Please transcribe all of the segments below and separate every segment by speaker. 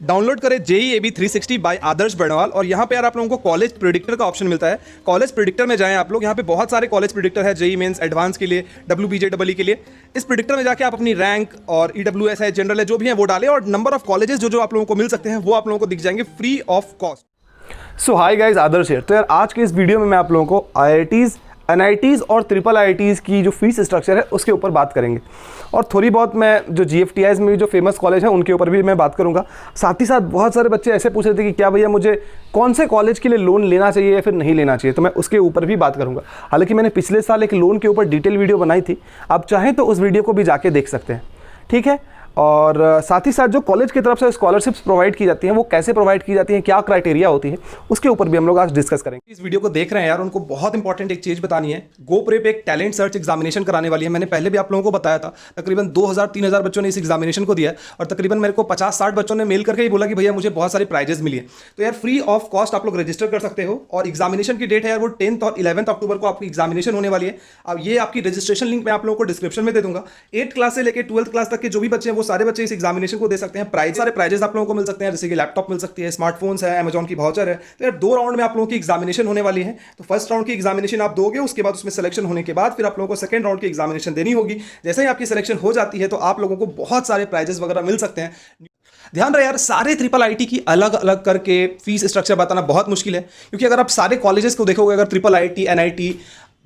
Speaker 1: Download करें JEE 360 bye आदर्श बर्णवाल और यहाँ पे यार आप लोगों को कॉलेज प्रिडिक्टर का ऑप्शन मिलता है। कॉलेज प्रिडिक्टर में जाएं आप लोग, यहाँ पे बहुत सारे कॉलेज प्रिडिक्टर है, JEE मेंस, एडवांस के लिए, WBJEE के लिए। इस प्रिडिक्टर में जाके आप अपनी रैंक और EWS है, जनरल है, जो भी है वो डालें और नंबर ऑफ कॉलेजेस जो आप लोगों को मिल सकते हैं वो आप लोगों को दिख जाएंगे free of cost.
Speaker 2: So hi guys, Adarsh है। तो यार आज के इस वीडियो में मैं आप लोगों को IITs, NITs और IIITs की जो फीस स्ट्रक्चर है उसके ऊपर बात करेंगे और थोड़ी बहुत मैं जो GFTIs में जो फेमस कॉलेज है उनके ऊपर भी मैं बात करूंगा। साथ ही साथ बहुत सारे बच्चे ऐसे पूछ रहे थे कि क्या भैया मुझे कौन से कॉलेज के लिए लोन लेना चाहिए या फिर नहीं लेना चाहिए, तो मैं उसके ऊपर भी बात करूंगा। हालांकि मैंने पिछले साल एक लोन के ऊपर डिटेल वीडियो बनाई थी, आप चाहें तो उस वीडियो को भी जाके देख सकते हैं, ठीक है। और साथ ही साथ जो कॉलेज की तरफ से स्कॉलरशिप्स प्रोवाइड की जाती हैं वो कैसे प्रोवाइड की जाती हैं, क्या क्राइटेरिया होती है, उसके ऊपर भी हम लोग आज डिस्कस करेंगे।
Speaker 1: इस वीडियो को देख रहे हैं यार, उनको बहुत इंपॉर्टेंट एक चीज़ बतानी है। GoPrep एक टैलेंट सर्च एग्जामिनेशन कराने वाली है। मैंने पहले भी आप लोगों को बताया था, तकरीबन 2000-3000 बच्चों ने इस एग्जामिनेशन को दिया है और तकरीबन मेरे को 50-60 बच्चों ने मेल करके ही बोला कि भैया मुझे बहुत सारी प्राइजेस मिली है। तो यार फ्री ऑफ कॉस्ट आप लोग रजिस्टर कर सकते हो और एग्जामिनेशन की डेट है यार वो 10th और 11th अक्टूबर को आपकी एग्जामिनेशन होने वाली है। अब ये आपकी रजिस्ट्रेशन लिंक मैं आप लोगों को डिस्क्रिप्शन में दे दूंगा। 8th क्लास से लेकर 12th क्लास तक के जो भी बच्चे हैं वो सारे बच्चे इस एग्जामिनेशन को दे सकते हैं। प्राइज सारे प्राइजेस आप लोगों को मिल सकते हैं, जैसे कि लैपटॉप मिल सकती है, स्मार्टफोन्स है, अमेजॉन की वाउचर है। तो यार 2 राउंड में आप लोगों की एग्जामिनेशन होने वाली है। तो फर्स्ट राउंड की एग्जामिनेशन आप दोगे, उसके बाद उसमें सिलेक्शन होने के बाद फिर आप लोगों को सेकंड राउंड की एग्जामिनेशन देनी होगी। जैसे ही आपकी सिलेक्शन हो जाती है तो आप लोगों को बहुत सारे प्राइजेस वगैरह मिल सकते हैं। ध्यान रहे यार, सारे IIIT की अलग अलग करके फीस स्ट्रक्चर बताना बहुत मुश्किल है, क्योंकि अगर आप सारे कॉलेजेस को देखोगे, अगर IIIT, NIT,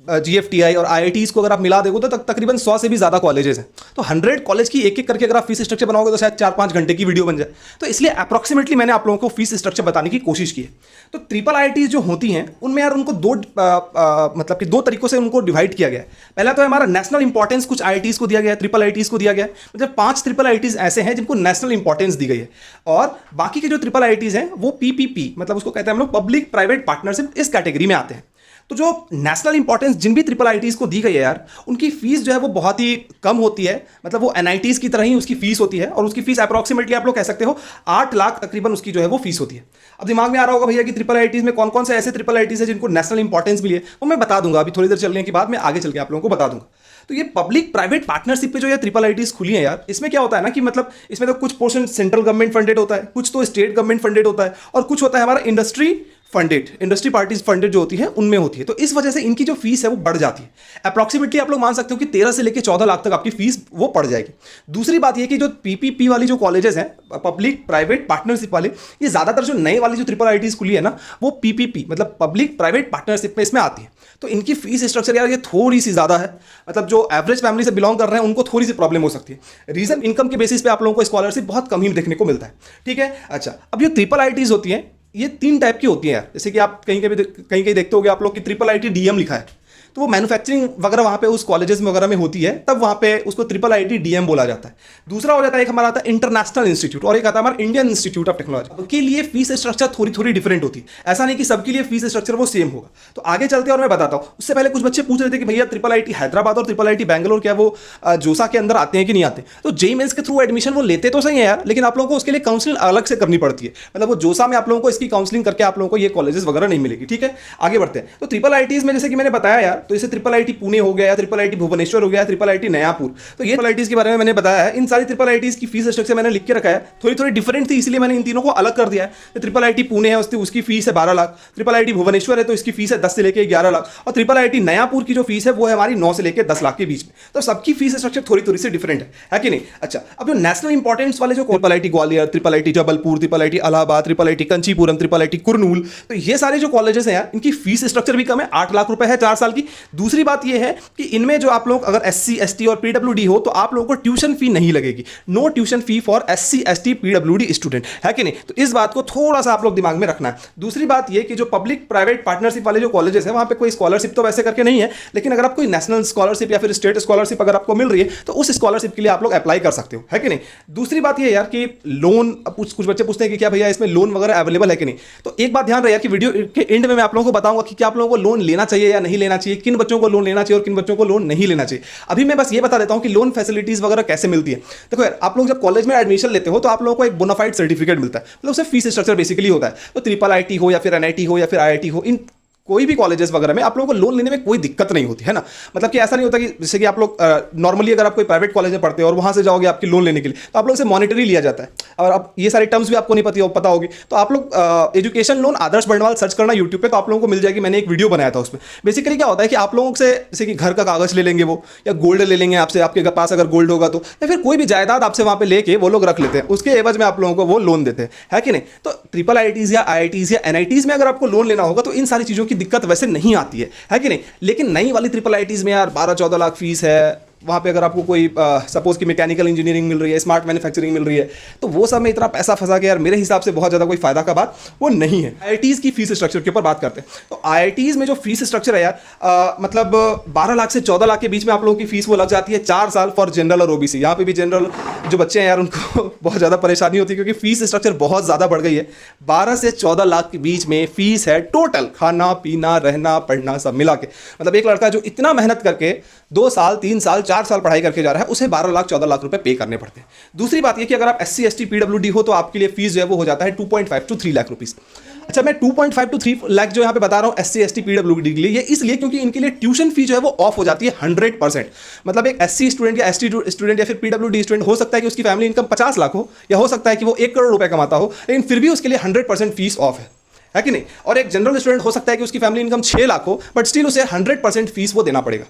Speaker 1: GFTI और IITs को अगर आप मिला दोगे तो तकरीबन 100 से भी ज़्यादा कॉलेजेस हैं। तो 100 कॉलेज की एक एक करके अगर आप फीस स्ट्रक्चर बनाओगे तो शायद 4-5 घंटे की वीडियो बन जाए। तो इसलिए अप्रॉक्सीमेटली मैंने आप लोगों को फीस स्ट्रक्चर बताने की कोशिश की है। तो IIITs जो होती हैं उनमें यार उनको मतलब कि 2 तरीकों से उनको डिवाइड किया गया है। पहला तो हमारा नेशनल इंपॉर्टेंस कुछ IITs को दिया गया है, IIITs को दिया गया है। मतलब 5 IIITs ऐसे हैं जिनको नेशनल इंपॉर्टेंस दी गई है और बाकी के जो IIITs हैं वो PPP, मतलब उसको कहते हैं हम लोग पब्लिक प्राइवेट पार्टनरशिप, इस कैटेगरी में आते हैं। तो जो नेशनल इंपॉर्टेंस जिन भी IIITs को दी गई है यार, उनकी फीस जो है वो बहुत ही कम होती है। मतलब वो NITs की तरह ही उसकी फीस होती है और उसकी फीस अप्रॉक्सीमेटली आप लोग कह सकते हो 8 लाख तकरीबन उसकी जो है वो फीस होती है। अब दिमाग में आ रहा होगा भैया कि IIITs में कौन कौन से ऐसे IIITs है जिनको नेशनल इंपॉर्टेंस मिली है, वो मैं बता दूंगा अभी थोड़ी देर चलने के बाद, मैं आगे चल के आप लोगों को बता दूंगा। तो ये पब्लिक प्राइवेट पार्टनरशिप पे जो ये IIITs खुली है यार, इसमें क्या होता है ना कि मतलब इसमें तो कुछ पोर्शन सेंट्रल गवर्नमेंट फंडेड होता है, कुछ तो स्टेट गवर्नमेंट फंडेड होता है और कुछ होता है हमारा इंडस्ट्री पार्टीज फंडेड जो होती है उनमें होती है। तो इस वजह से इनकी जो फीस है वो बढ़ जाती है। अप्रॉक्सीमेटली आप लोग मान सकते हो कि 13 से लेकर 14 लाख तक आपकी फीस वो पड़ जाएगी। दूसरी बात ये कि जो PPP वाली जो कॉलेजेस हैं, पब्लिक प्राइवेट पार्टनरशिप वाले, ये ज़्यादातर जो नए वाली जो IIITs खुली है ना वो PPP मतलब पब्लिक प्राइवेट पार्टनरशिप में इसमें आती है। तो इनकी फीस स्ट्रक्चर यार ये थोड़ी सी ज़्यादा है। मतलब जो एवरेज फैमिली से बिलोंग कर रहे हैं उनको थोड़ी सी प्रॉब्लम हो सकती है। रीजन इनकम के बेसिस पे आप लोगों को स्कॉलरशिप बहुत कम ही देखने को मिलता है, ठीक है। अच्छा, अब जो IIITs होती हैं ये 3 टाइप की होती हैं यार। जैसे कि आप कहीं देखते होगे आप लोग कि IIIT DM लिखा है, तो वो मैन्युफैक्चरिंग वगैरह वहाँ पे उस कॉलेजेस में वगैरह में होती है, तब वहाँ पे उसको IIIT DM बोला जाता है। दूसरा हो जाता है, एक हमारा आता है इंटरनेशनल इंस्टीट्यूट और एक आता है हमारा इंडियन इंस्टीट्यूट ऑफ टेक्नोलॉजी। के लिए फीस स्ट्रक्चर थोड़ी डिफरेंट होती है, ऐसा नहीं कि सबके लिए फीस स्ट्रक्चर वो सेम होगा। तो आगे चलते हैं और मैं बताता हूँ। उससे पहले कुछ बच्चे पूछ रहे थे कि भैया IIIT हैदराबाद और IIIT बैंगलोर क्या वो जोसा के अंदर आते हैं कि नहीं आते। तो JEE मेंस के थ्रू एडमिशन वो लेते तो सही है यार, लेकिन आप लोगों को उसके लिए काउंसलिंग अलग से करनी पड़ती है। मतलब वो जोसा में आप लोगों को इसकी काउंसलिंग करके आप लोगों को ये कॉलेजेस वगैरह नहीं मिलेगी, ठीक है। आगे बढ़ते हैं। तो IIITs में जैसे कि मैंने बताया यार, तो जैसे IIIT पुणे हो गया, IIIT भुवनेश्वर हो गया, IIIT नयापुर, तो ये IIITs के बारे में मैंने बताया है। इन सारी IIITs की फीस स्ट्रक्चर मैंने लिख के रखा है, थोड़ी डिफरेंट थी इसलिए मैंने इन तीनों को अलग कर दिया है। IIIT पुणे है, उसकी फीस है 12 लाख, IIIT भुवनेश्वर है तो इसकी फीस है 10 से लेकर 11 लाख और IIIT नयापुर की जो फीस है वो है हमारी 9 से लेकर 10 लाख के बीच में। तो सबकी फीस स्ट्रक्चर थोड़ी सी डिफरेंट है कि नहीं। अच्छा, अब जो नेशनल इंपॉर्टेंस वाले जो IIIT Gwalior, IIIT Jabalpur, IIIT Allahabad, IIIT Kanchipuram, IIIT Kurnool, तो ये सारे जो कॉलेजेस हैं यार, इनकी फीस स्ट्रक्चर भी कम है, 8 लाख रुपए है 4 साल की। दूसरी बात ये है कि इनमें जो आप लोग अगर SC ST और PWD हो तो आप लोगों को ट्यूशन फी नहीं लगेगी। No tuition fee for SC ST PWD student, है कि नहीं। तो इस बात को थोड़ा सा आप लोग दिमाग में रखना है। दूसरी बात ये कि जो पब्लिक प्राइवेट पार्टनरशिप वाले जो कॉलेजेस हैं वहां पे कोई स्कॉलरशिप तो वैसे करके नहीं है, लेकिन अगर आप कोई नेशनल स्कॉलरशिप या फिर स्टेट स्कॉलरशिप अगर आपको मिल रही है तो उस स्कॉलरशिप के लिए आप लोग अप्लाई कर सकते हो, है कि नहीं। दूसरी बात ये यार कि लोन, कुछ बच्चे पूछते हैं कि क्या भैया इसमें लोन वगैरह अवेलेबल है कि नहीं। तो एक बात ध्यान रहे कि वीडियो के एंड में मैं आप लोगों को बताऊंगा कि क्या आप लोगों को लोन लेना चाहिए या नहीं लेना चाहिए, किन बच्चों को लोन लेना चाहिए और किन बच्चों को लोन नहीं लेना चाहिए। अभी मैं बस ये बता देता हूं कि लोन फैसिलिटीज वगैरह कैसे मिलती है। देखो यार, आप लोग जब कॉलेज में एडमिशन लेते हो तो आप लोगों को एक बोनाफाइड सर्टिफिकेट मिलता है, मतलब उससे फीस स्ट्रक्चर बेसिकली होता है। तो IIIT हो या फिर NIT हो या फिर IIT हो, इन कोई भी कॉलेजेस वगैरह में आप लोगों को लोन लेने में कोई दिक्कत नहीं होती है ना। मतलब कि ऐसा नहीं होता कि जैसे कि आप लोग नॉर्मली अगर आप कोई प्राइवेट कॉलेज में पढ़ते हो और वहाँ से जाओगे आपकी लोन लेने के लिए, तो आप लोग से मॉनिटरी लिया जाता है, और अब ये सारी टर्म्स भी आपको नहीं पता होगी। तो आप लोग एजुकेशन लोन आदर्श बंडवाल सर्च करना यूट्यूब पे, तो आप लोगों को मिल जाएगी। मैंने एक वीडियो बनाया था उसमें। बेसिकली क्या होता है कि आप लोगों से जैसे कि घर का कागज ले लेंगे वो, या गोल्ड ले लेंगे आपसे, आपके पास अगर गोल्ड होगा तो, या फिर कोई भी जायदाद आपसे वहाँ पे लेके वो लोग रख लेते हैं, उसके एवज में आप लोगों को वो लोन देते हैं, है कि नहीं। तो ट्रिपल आईआईटीज या आईआईटीज या एनआईटीज में अगर आपको लोन लेना होगा तो इन सारी चीज़ों की दिक्कत वैसे नहीं आती है कि नहीं। लेकिन नई वाली ट्रिपल आईआईटीज में यार 12-14 लाख फीस है। वहाँ पे अगर आपको कोई सपोज कि मैकेनिकल इंजीनियरिंग मिल रही है, स्मार्ट मैन्युफैक्चरिंग मिल रही है, तो वो सब में इतना पैसा फंसा के यार मेरे हिसाब से बहुत ज़्यादा कोई फायदा का बात वो नहीं है। आईआईटीज़ की फीस स्ट्रक्चर के ऊपर बात करते हैं। तो आईआईटीज़ में जो फीस स्ट्रक्चर है यार, मतलब 12 लाख से 14 लाख के बीच में आप लोगों की फीस वो लग जाती है 4 साल फॉर जनरल और ओबीसी। यहाँ पे भी जनरल जो बच्चे हैं यार उनको बहुत ज़्यादा परेशानी होती है, क्योंकि फीस स्ट्रक्चर बहुत ज़्यादा बढ़ गई है। 12 से 14 लाख के बीच में फीस है टोटल, खाना पीना रहना पढ़ना सब मिला के। मतलब एक लड़का जो इतना मेहनत करके 2 साल 3 साल 4 साल पढ़ाई करके जा रहा है, उसे 12 लाख 14 लाख रुपए पे करने पड़ते हैं। दूसरी बात ये कि अगर आप SC ST PWD हो तो आपके लिए फीस जो है वो हो जाता है 2.5 to 3 लाख रुपीस। अच्छा, मैं 2.5 to 3 लाख जो यहाँ पे बता रहा हूँ SC ST PWD के लिए, ये इसलिए क्योंकि इनके लिए ट्यूशन फी जो है वो ऑफ हो जाती है 100%। मतलब एक SC स्टूडेंट या ST स्टूडेंट या फिर PWD स्टूडेंट हो सकता है कि उसकी फैमिली इनकम 50 लाख हो, या हो सकता है कि वो 1 करोड़ रुपए कमाता हो, लेकिन फिर भी उसके लिए 100% फीस ऑफ है कि नहीं। और एक जनरल स्टूडेंट हो सकता है कि उसकी फैमिली इनकम 6 लाख हो, बट स्टिल उसे 100% फीस वो देना पड़ेगा।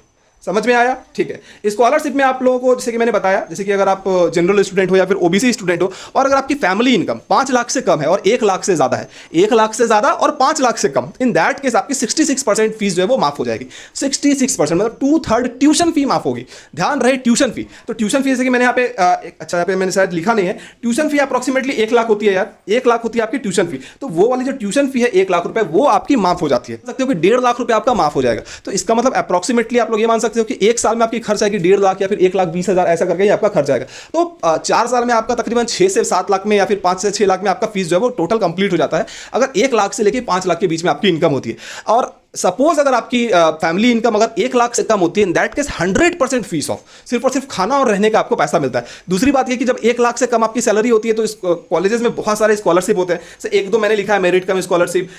Speaker 1: समझ में आया? ठीक है। स्कॉलरशिप में आप लोगों को जैसे कि मैंने बताया, जैसे कि अगर आप जनरल स्टूडेंट हो या फिर ओबीसी स्टूडेंट हो, और अगर आपकी फैमिली इनकम 5 लाख से कम है और 1 लाख से ज़्यादा है, 1 लाख से ज़्यादा और 5 लाख से कम, इन दैट केस आपकी 66% फीस जो है वो माफ हो जाएगी। 66% मतलब 2/3 ट्यूशन फी माफ होगी। ध्यान रहे ट्यूशन फी। तो ट्यूशन फी जैसे कि मैंने यहाँ पे अच्छा यहाँ पे मैंने शायद लिखा नहीं है, ट्यूशन फी अप्रोक्सीमेटली 1 लाख होती है यार, 1 लाख होती है आपकी ट्यूशन फी। तो वो वाली जो ट्यूशन फी है 1 लाख रुपए, वो आपकी माफ हो जाती है। सकते हो कि 1.5 लाख रुपए आपका माफ हो जाएगा। तो इसका मतलब अप्रोक्सीमेटली आप लोग ये मान सकते हो कि 1 साल में खर्च आएगी 1.5 लाख या फिर 1,20,000 ऐसा करके ही आपका खर्च आएगा। तो 4 साल में आपका तकरीबन 6 से 7 लाख में या फिर 5 से 6 लाख में आपका फीस जो है वो टोटल कंप्लीट हो जाता है, अगर 1 लाख से लेके 5 लाख के बीच में आपकी इनकम होती है। और सपोज अगर आपकी फैमिली इनकम अगर 1 लाख से कम होती है, in that case 100% fees of, सिर्फ और सिर्फ खाना और रहने का आपको पैसा मिलता है। दूसरी बात ये कि जब 1 लाख से कम आपकी सैलरी होती है तो इस कॉलेजेस में बहुत सारे स्कॉलरशिप होते हैं। से 1-2 मैंने लिखा है, मेरिट कम स्कॉलरशिप,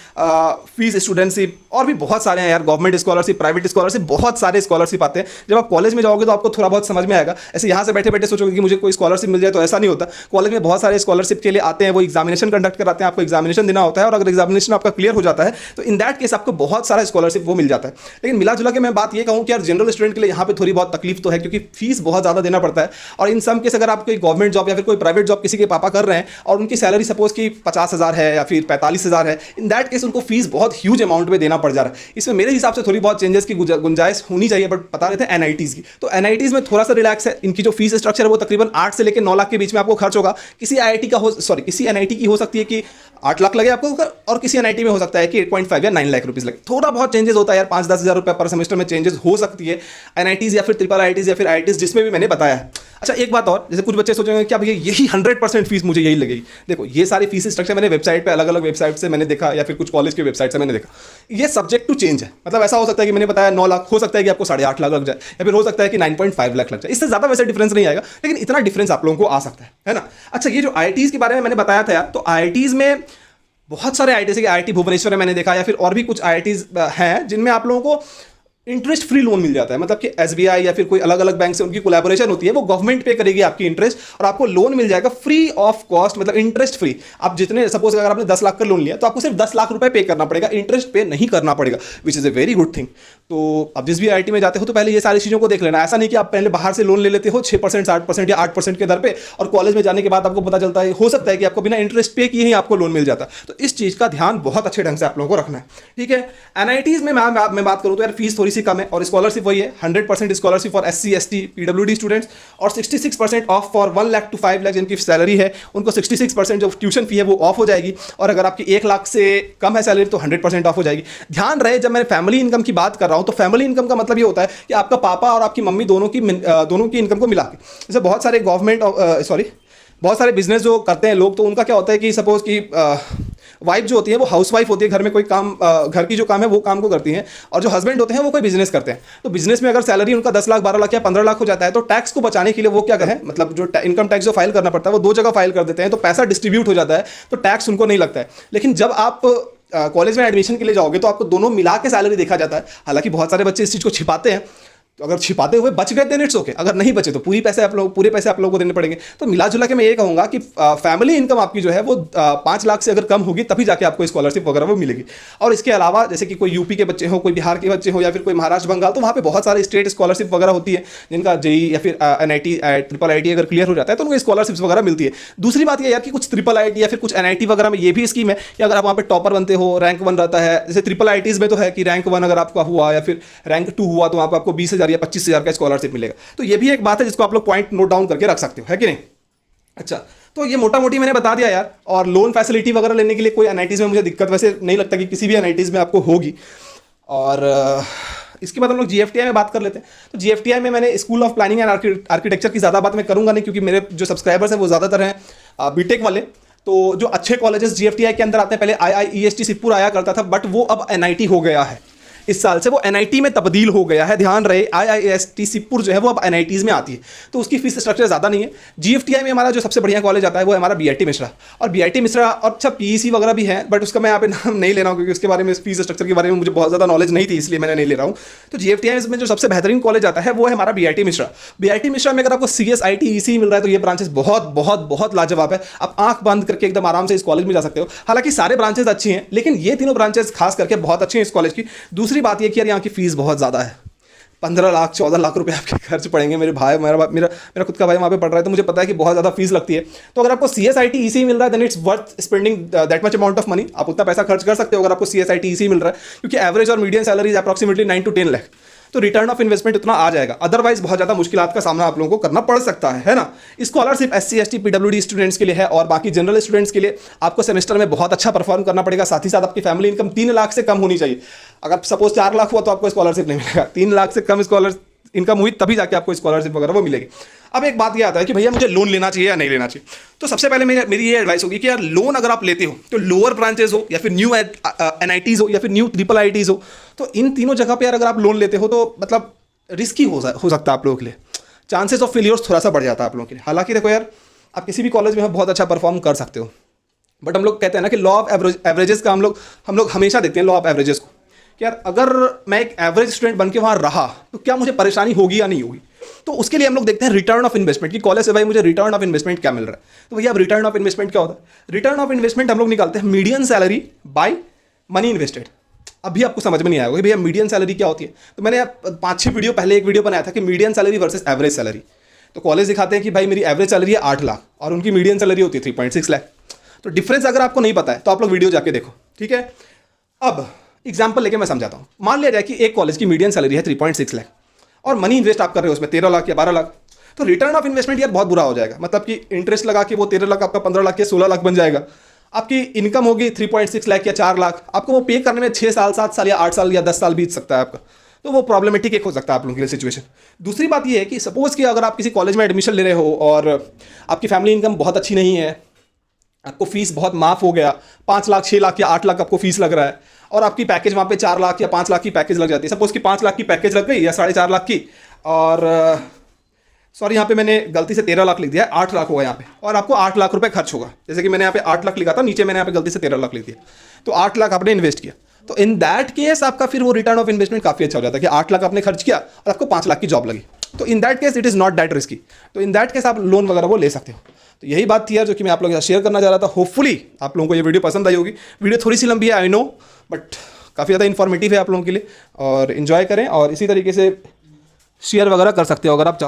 Speaker 1: फीस स्टूडेंटशिप, और भी बहुत सारे हैं यार, गवर्नमेंट स्कॉलरशिप, प्राइवेट स्कॉलरशिप, बहुत सारे स्कॉलरशिप आते हैं। जब आप कॉलेज में जाओगे तो आपको थोड़ा बहुत समझ में आएगा। ऐसे यहाँ से बैठे बैठे सोचोगे कि मुझे कोई स्कॉलरशिप मिल जाए, तो ऐसा नहीं होता। कॉलेज में बहुत सारे स्कॉलरशिप के लिए आते हैं, वो एग्जामिनेशन कंडक्ट कराते हैं, आपको एग्जामिनेशन देना होता है, और अगर एग्जामिनेशन आपका क्लियर हो जाता है तो इन दैट केस आपको बहुत सारा स्कॉलरशिप वो मिल जाता है। लेकिन मिला जुला के मैं बात ये कहूं कि यार जनरल स्टूडेंट के लिए यहाँ पे थोड़ी बहुत तकलीफ तो है, क्योंकि फीस बहुत ज़्यादा देना पड़ता है। और इन सम केस अगर आप कोई गवर्नमेंट जॉब या फिर कोई प्राइवेट जॉब किसी के पापा कर रहे हैं और उनकी सैलरी सपोज की 50,000 है या फिर 45,000 है, इन दैट केस उनको फीस बहुत ह्यूज अमाउंट में देना पड़ जा रहा है। इसमें मेरे हिसाब से थोड़ी बहुत चेंजेस की गुंजाइश होनी चाहिए। बट बता रहे थे एनआईटीज़ की, तो एनआईटीज़ में थोड़ा सा रिलैक्स है। इनकी जो फीस स्ट्रक्चर है वो तकरीबन 8 से लेकर 9 लाख के बीच में आपको खर्च होगा। किसी आईआईटी का किसी एनआईटी की हो सकती है कि 8 लाख लगे आपको, और किसी एनआईटी में हो सकता है कि 8.5 या 9 लाख रुपीज़ लगे। थोड़ा बहुत चेंजेस होता है यार, 5-10 हज़ार रुपये पर सेमेस्टर में चेंजेस हो सकती है एनआईटीज़ या फिर ट्रिपल आईआईटीज़ या फिर आईआईटीज़ जिसमें भी मैंने बताया है। अच्छा, एक बात और, जैसे कुछ बच्चे सोचेंगे क्या भैया यही 100% फीस मुझे यही लगेगी। देखो, ये सारी फीस स्ट्रक्चर मैंने वेबसाइट पे अलग अलग वेबसाइट से मैंने देखा, या फिर कुछ कॉलेज के वेबसाइट से मैंने देखा, ये सब्जेक्ट टू चेंज है। मतलब ऐसा हो सकता है कि मैंने बताया 9 लाख, हो सकता है कि आपको 8.5 लाख लग जाए, या फिर हो सकता है कि 9.5 लाख लग जाए। इससे ज़्यादा वैसे डिफरेंस नहीं आएगा, लेकिन इतना डिफरेंस आप लोगों को आ सकता है ना। अच्छा, ये जो आईआईटीज़ के बारे में मैंने बताया था यार, तो आईआईटीज़ में बहुत सारे आईआईटी, जैसे कि आईआईटी भुवनेश्वर में मैंने देखा, या फिर और भी कुछ आईआईटीज़ हैं जिनमें आप लोगों को इंटरेस्ट फ्री लोन मिल जाता है। मतलब कि एसबीआई या फिर कोई अलग अलग बैंक से उनकी कोलैबोरेशन होती है, वो गवर्नमेंट पे करेगी आपकी इंटरेस्ट, और आपको लोन मिल जाएगा फ्री ऑफ कॉस्ट, मतलब इंटरेस्ट फ्री। आप जितने, सपोज अगर आपने 10 लाख का लोन लिया तो आपको सिर्फ 10 लाख रुपए पे करना पड़ेगा, इंटरेस्ट पे नहीं करना पड़ेगा, which is a very good thing. तो अब जिस भी आईआईटी में जाते हो तो पहले ये सारी चीज़ों को देख लेना। ऐसा नहीं कि आप पहले बाहर से लोन ले लेते हो 6%, 7% या 8% के दर पे, और कॉलेज में जाने के बाद आपको पता चलता है, हो सकता है कि आपको बिना इंटरेस्ट पे किए ही आपको लोन मिल जाता। तो इस चीज़ का ध्यान बहुत अच्छे ढंग से आप लोगों को रखना है, ठीक है। एनआईटीज़ में मैं बात करूँ तो यार फीस थोड़ी सी कम है, और स्कॉलरशिप वही है 100% scholarship for SC ST PWD students, और 66% off for 1 lakh to 5 lakh जिनकी सैलरी है उनको 66% जो ट्यूशन फी है वो ऑफ हो जाएगी। और अगर आपकी 1 लाख से कम है सैलरी तो 100% ऑफ हो जाएगी। ध्यान रहे, जब मैं फैमिली इनकम की बात कर रहा हूँ तो फैमिली इनकम का मतलब ये होता है कि आपका पापा और आपकी मम्मी दोनों की इनकम को मिला के, जैसे बहुत सारे बहुत सारे बिजनेस जो करते हैं लोग, तो उनका क्या होता है कि सपोज कि वाइफ जो होती है वो हाउस वाइफ होती है, घर में कोई काम, घर की जो काम है वो काम को करती हैं, और जो हस्बैंड होते हैं वो कोई बिजनेस करते हैं। तो बिजनेस में अगर सैलरी उनका 10 लाख 12 लाख या 15 लाख हो जाता है, तो टैक्स को बचाने के लिए वो क्या कहें, मतलब जो इनकम टैक्स जो फाइल करना पड़ता है वो 2 जगह फाइल कर देते हैं, तो पैसा डिस्ट्रीब्यूट हो जाता है, तो टैक्स उनको नहीं लगता है। लेकिन जब आप कॉलेज में एडमिशन के लिए जाओगे तो आपको दोनों मिला के सैलरी देखा जाता है। हालांकि बहुत सारे बच्चे इस चीज़ को छिपाते हैं, तो अगर छिपाते हुए बच गए देन इट्स ओके, अगर नहीं बचे तो पूरे पैसे आप लोगों को देने पड़ेंगे। तो मिला जुला के मैं ये कहूँगा कि फैमिली इनकम आपकी जो है वो 5 लाख से अगर कम होगी तभी जाके आपको स्कॉलरशिप वगैरह वो मिलेगी। और इसके अलावा जैसे कि कोई यूपी के बच्चे हो, कोई बिहार के बच्चे हो, या फिर कोई महाराष्ट्र बंगाल, तो वहाँ पे बहुत सारे स्टेट स्कॉलरशिप वगैरह होती है जिनका जेई या फिर NIT ट्रिपल IIT अगर क्लियर हो जाता है तो उनको स्कॉलरशिप्स वगैरह मिलती है। दूसरी बात ये यार कि कुछ ट्रिपल IIT या फिर कुछ NIT वगैरह में ये भी स्कीम है कि अगर आप वहाँ पे टॉपर बनते हो, रैंक 1 रहता है, जैसे ट्रिपल IITs में तो है कि रैंक 1 अगर आपका हुआ या फिर रैंक 2 हुआ तो वहाँ पर आपको 20,000 या 25,000 का स्कॉलरशिप मिलेगा। तो ये भी एक बात है जिसको आप लोग पॉइंट नोट डाउन करके रख सकते हो, है कि नहीं। अच्छा, तो ये मोटा मोटी मैंने बता दिया यार। और लोन फैसिलिटी वगैरह लेने के लिए कोई NITs में मुझे दिक्कत वैसे नहीं लगता कि किसी भी NITs में आपको होगी। और इसके बाद हम लोग GFTI में बात कर लेते हैं। तो GFTI में मैंने school of planning and architecture की ज़्यादा बात मैं करूँगा नहीं, क्योंकि मेरे जो सब्सक्राइबर्स हैं वो ज़्यादातर हैं बीटेक वाले। तो जो अच्छे कॉलेजेस GFTI के अंदर आते हैं, पहले IIEST सिपुर आया करता था, बट वो अब NIT हो गया है। इस साल से वो NIT में तब्दील हो गया है। ध्यान रहे, IIST सिपुर जो है वो अब NITs में आती है, तो उसकी फीस स्ट्रक्चर ज़्यादा नहीं है। GFTI में हमारा जो सबसे बढ़िया कॉलेज आता है वो है हमारा BIT मिश्रा। और BIT मिश्रा और अच्छा PEC वगैरह भी है, बट उसका मैं यहाँ पे नाम नहीं ले रहा हूँ क्योंकि उसके बारे में, फीस स्ट्रक्चर के बारे में मुझे बहुत ज़्यादा नॉलेज नहीं थी, इसलिए मैंने नहीं ले रहा हूँ। तो GFTI में जो सबसे बेहतरीन कॉलेज आता है वो है हमारा BIT मिश्रा। BIT मिश्रा में अगर आपको CS IT EC मिल रहा है तो ये ब्रांचेस बहुत बहुत बहुत लाजवाब है। आप आंख बंद करके एकदम आराम से इस कॉलेज में जा सकते हो। हालांकि सारे ब्रांचेस अच्छी हैं, लेकिन ये तीनों ब्रांचेस खास करके बहुत अच्छी हैं इस कॉलेज की। दूसरी बात ये कि यार यहाँ की फीस बहुत ज़्यादा है। 15 लाख 14 लाख रुपए आपके खर्च पड़ेंगे। मेरे भाई, मेरा खुद का भाई वहाँ पे पढ़ रहा है, तो मुझे पता है कि बहुत ज़्यादा फीस लगती है। तो अगर आपको CS IT EC मिल रहा है then it's worth spending that much amount of money. आप उतना पैसा खर्च कर सकते हो अगर आपको CS IT EC मिल रहा है, क्योंकि एवरेज और medium salary approximately 9 to 10 lakh. तो रिटर्न ऑफ इन्वेस्टमेंट उतना आ जाएगा, अदरवाइज बहुत ज़्यादा मुश्किलात का सामना आप लोगों को करना पड़ सकता है ना। Scholarship SC ST PWD students के लिए है, और बाकी जनरल स्टूडेंट्स के लिए आपको सेमेस्टर में बहुत अच्छा परफॉर्म करना पड़ेगा। साथ ही साथ आपकी फैमिली इनकम 3 लाख से कम होनी चाहिए। अगर सपोज 4 लाख हुआ तो आपको स्कॉलरशिप नहीं मिलेगा, 3 लाख से कम इनकम हुई तभी जाके आपको स्कॉलरशिप वगैरह वो मिलेगी। अब एक बात ये आता है कि भैया मुझे लोन लेना चाहिए या नहीं लेना चाहिए। तो सबसे पहले मेरी ये एडवाइस होगी कि यार लोन अगर आप लेते हो तो लोअर ब्रांचेस हो या फिर न्यू NITs हो या फिर न्यू ट्रिपल IITs हो, तो इन तीनों जगह पे यार अगर आप लोन लेते हो तो मतलब रिस्की हो सकता है आप लोगों के लिए। चांसेस ऑफ फेलियर्स थोड़ा सा बढ़ जाता है आप लोगों के लिए। हालांकि देखो यार, आप किसी भी कॉलेज में बहुत अच्छा परफॉर्म कर सकते हो, बट हम लोग कहते हैं ना कि लॉ ऑफ एवरेजेस का हम लोग हमेशा देखते हैं लॉ ऑफ एवरेजेस को, कि यार अगर मैं एक एवरेज स्टूडेंट बन के वहाँ रहा तो क्या मुझे परेशानी होगी या नहीं होगी। तो उसके लिए हम लोग देखते हैं रिटर्न ऑफ इन्वेस्टमेंट, कि कॉलेज से भाई मुझे रिटर्न ऑफ इन्वेस्टमेंट क्या मिल रहा है। तो भैया अब रिटर्न ऑफ इन्वेस्टमेंट क्या होता है? रिटर्न ऑफ इन्वेस्टमेंट हम लोग निकालते हैं median salary by money invested. अभी आपको समझ में नहीं आएगा कि भैया मीडियन सैलरी क्या होती है। तो मैंने 5-6 वीडियो पहले एक वीडियो बनाया था कि median salary versus average salary. तो कॉलेज दिखाते हैं कि भाई मेरी एवरेज सैलरी है 8 लाख और उनकी मीडियन सैलरी होती है 3.6 लाख। तो डिफरेंस अगर आपको नहीं पता है तो आप लोग वीडियो जाके देखो, ठीक है। अब एग्जाम्पल लेके मैं समझाता हूँ। मान लिया जाए कि एक कॉलेज की मीडियन सैलरी है 3.6 लाख और मनी इन्वेस्ट आप कर रहे हो उसमें 13 लाख या 12 लाख। तो रिटर्न ऑफ इन्वेस्टमेंट यार बहुत बुरा हो जाएगा। मतलब कि इंटरेस्ट लगा के वो 13 लाख आपका 15 लाख या 16 लाख बन जाएगा। आपकी इनकम होगी 3.6 लाख या 4 लाख, आपको वो पे करने में 6 साल 7 साल या 8 साल या 10 साल बीत सकता है आपका। तो वो प्रॉब्लमेटिक एक हो सकता है आप लोगों के लिए सिचुएशन। दूसरी बात ये है कि सपोज कि अगर आप किसी कॉलेज में एडमिशन ले रहे हो और आपकी फैमिली इनकम बहुत अच्छी नहीं है, आपको फीस बहुत माफ हो गया, 5 लाख 6 लाख या 8 लाख आपको फीस लग रहा है और आपकी पैकेज वहाँ पे 4 लाख या 5 लाख की पैकेज लग जाती है। सपोज कि 5 लाख की पैकेज लग गई या 4.5 लाख की, और सॉरी यहाँ पे मैंने गलती से 13 लाख लिख दिया, 8 लाख होगा यहाँ पे, और आपको 8 लाख रुपए खर्च होगा। जैसे कि मैंने यहाँ पे 8 लाख लिखा था, नीचे मैंने यहाँ पे गलती से 13 लाख लिख दिया, तो 8 लाख आपने इन्वेस्ट किया। तो इन दैट केस आपका फिर वो रिटर्न ऑफ इन्वेस्टमेंट काफ़ी अच्छा हो जाता है कि 8 लाख आपने खर्च किया और आपको 5 लाख की जॉब लगी। तो in that case it is not that risky. तो इन दैट केस आप लोन वगैरह वो ले सकते हो। तो यही बात थी यार जो कि मैं आप लोगों के साथ शेयर करना चाह रहा था। होपफुली आप लोगों को ये वीडियो पसंद आई होगी। वीडियो थोड़ी सी लंबी है आई नो, बट काफ़ी ज़्यादा इन्फॉर्मेटिव है आप लोगों के लिए, और इन्जॉय करें और इसी तरीके से शेयर वगैरह कर सकते हो अगर आप